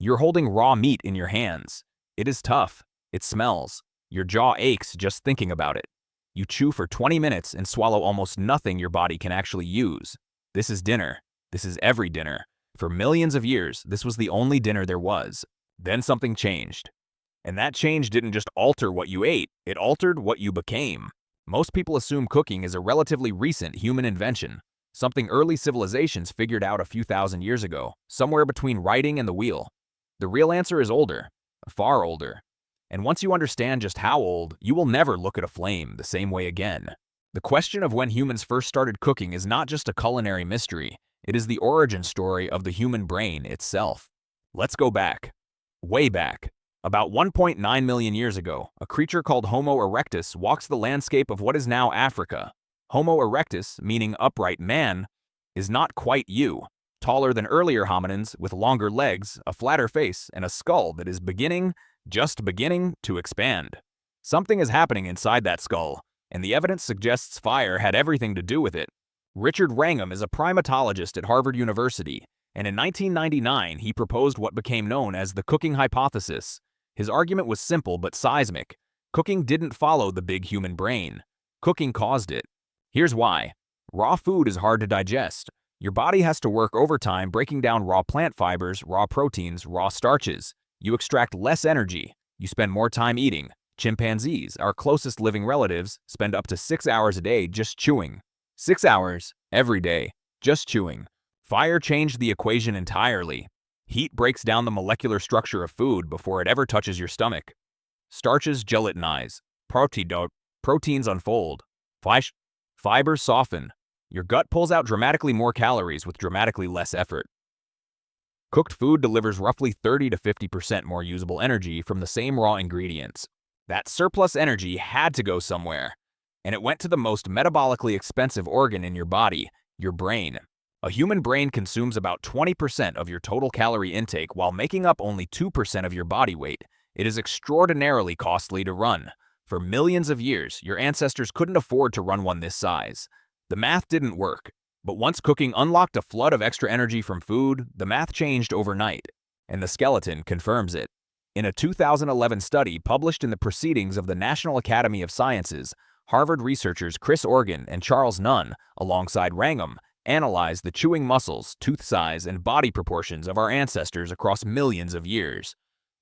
You're holding raw meat in your hands. It is tough. It smells. Your jaw aches just thinking about it. You chew for 20 minutes and swallow almost nothing your body can actually use. This is dinner. This is every dinner. For millions of years, this was the only dinner there was. Then something changed. And that change didn't just alter what you ate, it altered what you became. Most people assume cooking is a relatively recent human invention, something early civilizations figured out a few thousand years ago, somewhere between writing and the wheel. The real answer is older, far older. And once you understand just how old, you will never look at a flame the same way again. The question of when humans first started cooking is not just a culinary mystery, it is the origin story of the human brain itself. Let's go back. Way back. About 1.9 million years ago, a creature called Homo erectus walks the landscape of what is now Africa. Homo erectus, meaning upright man, is not quite you. Taller than earlier hominins, with longer legs, a flatter face, and a skull that is just beginning to expand. Something is happening inside that skull, and the evidence suggests fire had everything to do with it. Richard Wrangham is a primatologist at Harvard University, and in 1999 he proposed what became known as the cooking hypothesis. His argument was simple but seismic. Cooking didn't follow the big human brain. Cooking caused it. Here's why. Raw food is hard to digest. Your body has to work overtime breaking down raw plant fibers, raw proteins, raw starches. You extract less energy. You spend more time eating. Chimpanzees, our closest living relatives, spend up to 6 hours a day just chewing. 6 hours, every day, just chewing. Fire changed the equation entirely. Heat breaks down the molecular structure of food before it ever touches your stomach. Starches gelatinize. Proteins unfold. Fibers soften. Your gut pulls out dramatically more calories with dramatically less effort. Cooked food delivers roughly 30 to 50% more usable energy from the same raw ingredients. That surplus energy had to go somewhere, and it went to the most metabolically expensive organ in your body, your brain. A human brain consumes about 20% of your total calorie intake while making up only 2% of your body weight. It is extraordinarily costly to run. For millions of years, your ancestors couldn't afford to run one this size. The math didn't work. But once cooking unlocked a flood of extra energy from food, the math changed overnight, and the skeleton confirms it. In a 2011 study published in the Proceedings of the National Academy of Sciences, Harvard researchers Chris Organ and Charles Nunn, alongside Wrangham, analyzed the chewing muscles, tooth size, and body proportions of our ancestors across millions of years.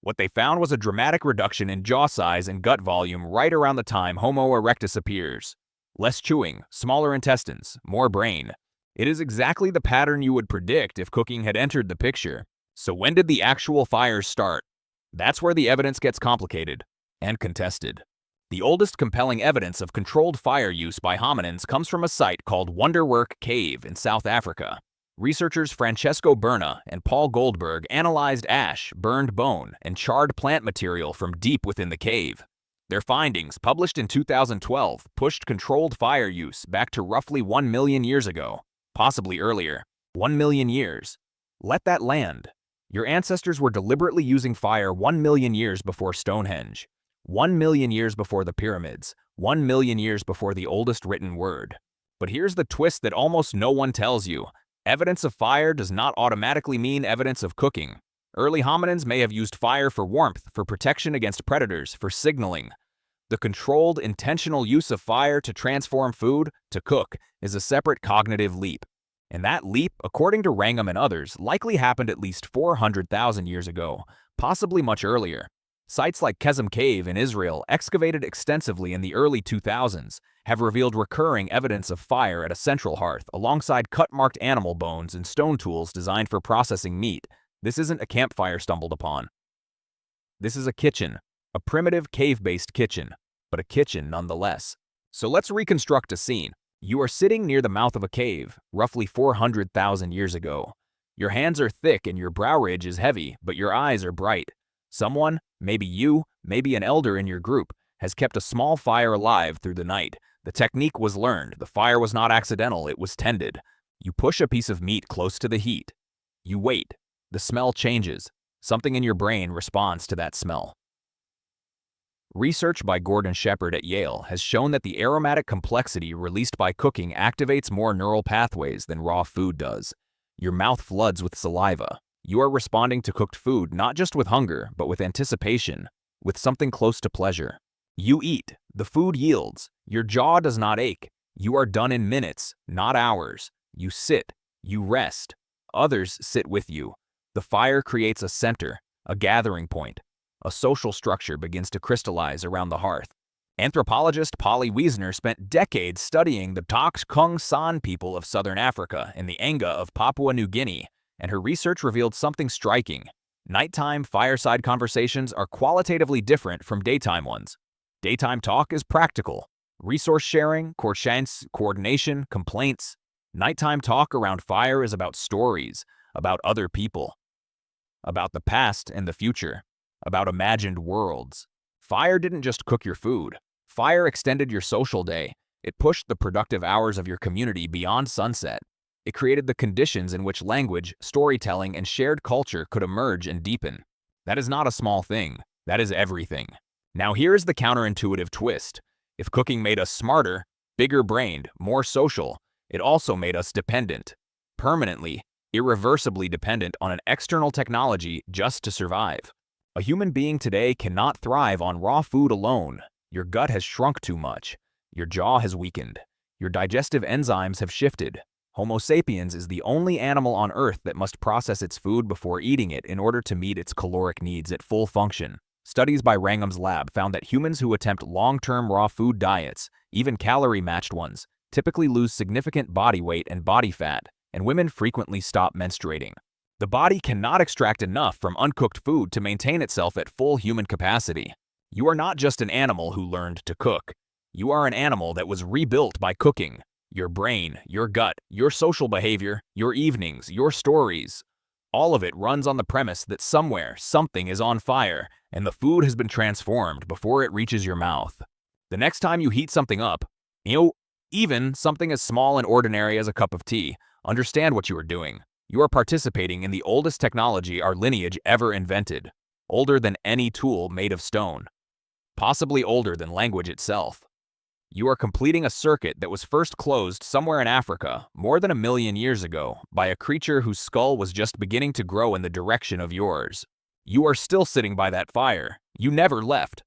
What they found was a dramatic reduction in jaw size and gut volume right around the time Homo erectus appears. Less chewing, smaller intestines, more brain. It is exactly the pattern you would predict if cooking had entered the picture. So when did the actual fires start? That's where the evidence gets complicated and contested. The oldest compelling evidence of controlled fire use by hominins comes from a site called Wonderwerk Cave in South Africa. Researchers Francesco Berna and Paul Goldberg analyzed ash, burned bone, and charred plant material from deep within the cave. Their findings, published in 2012, pushed controlled fire use back to roughly 1 million years ago. Possibly earlier. 1 million years. Let that land. Your ancestors were deliberately using fire 1 million years before Stonehenge. 1 million years before the pyramids. 1 million years before the oldest written word. But here's the twist that almost no one tells you. Evidence of fire does not automatically mean evidence of cooking. Early hominins may have used fire for warmth, for protection against predators, for signaling. The controlled, intentional use of fire to transform food, to cook, is a separate cognitive leap. And that leap, according to Wrangham and others, likely happened at least 400,000 years ago, possibly much earlier. Sites like Qesem Cave in Israel, excavated extensively in the early 2000s, have revealed recurring evidence of fire at a central hearth, alongside cut-marked animal bones and stone tools designed for processing meat. This isn't a campfire stumbled upon. This is a kitchen, a primitive cave-based kitchen, but a kitchen nonetheless. So let's reconstruct a scene. You are sitting near the mouth of a cave, roughly 400,000 years ago. Your hands are thick and your brow ridge is heavy, but your eyes are bright. Someone, maybe you, maybe an elder in your group, has kept a small fire alive through the night. The technique was learned. The fire was not accidental, it was tended. You push a piece of meat close to the heat. You wait. The smell changes. Something in your brain responds to that smell. Research by Gordon Shepard at Yale has shown that the aromatic complexity released by cooking activates more neural pathways than raw food does. Your mouth floods with saliva. You are responding to cooked food not just with hunger, but with anticipation, with something close to pleasure. You eat, the food yields, your jaw does not ache. You are done in minutes, not hours. You sit, you rest. Others sit with you. The fire creates a center, a gathering point. A social structure begins to crystallize around the hearth. Anthropologist Polly Wiesner spent decades studying the Tok Kung San people of southern Africa and the Enga of Papua New Guinea, and her research revealed something striking. Nighttime fireside conversations are qualitatively different from daytime ones. Daytime talk is practical. Resource sharing, coordination, complaints. Nighttime talk around fire is about stories, about other people, about the past and the future, about imagined worlds. Fire didn't just cook your food. Fire extended your social day. It pushed the productive hours of your community beyond sunset. It created the conditions in which language, storytelling, and shared culture could emerge and deepen. That is not a small thing. That is everything. Now here is the counterintuitive twist. If cooking made us smarter, bigger-brained, more social, it also made us dependent. Permanently, irreversibly dependent on an external technology just to survive. A human being today cannot thrive on raw food alone. Your gut has shrunk too much. Your jaw has weakened. Your digestive enzymes have shifted. Homo sapiens is the only animal on Earth that must process its food before eating it in order to meet its caloric needs at full function. Studies by Wrangham's lab found that humans who attempt long-term raw food diets, even calorie-matched ones, typically lose significant body weight and body fat, and women frequently stop menstruating. The body cannot extract enough from uncooked food to maintain itself at full human capacity. You are not just an animal who learned to cook. You are an animal that was rebuilt by cooking. Your brain, your gut, your social behavior, your evenings, your stories. All of it runs on the premise that somewhere, something is on fire, and the food has been transformed before it reaches your mouth. The next time you heat something up, even something as small and ordinary as a cup of tea, understand what you are doing. You are participating in the oldest technology our lineage ever invented, older than any tool made of stone, possibly older than language itself. You are completing a circuit that was first closed somewhere in Africa more than 1 million years ago by a creature whose skull was just beginning to grow in the direction of yours. You are still sitting by that fire. You never left.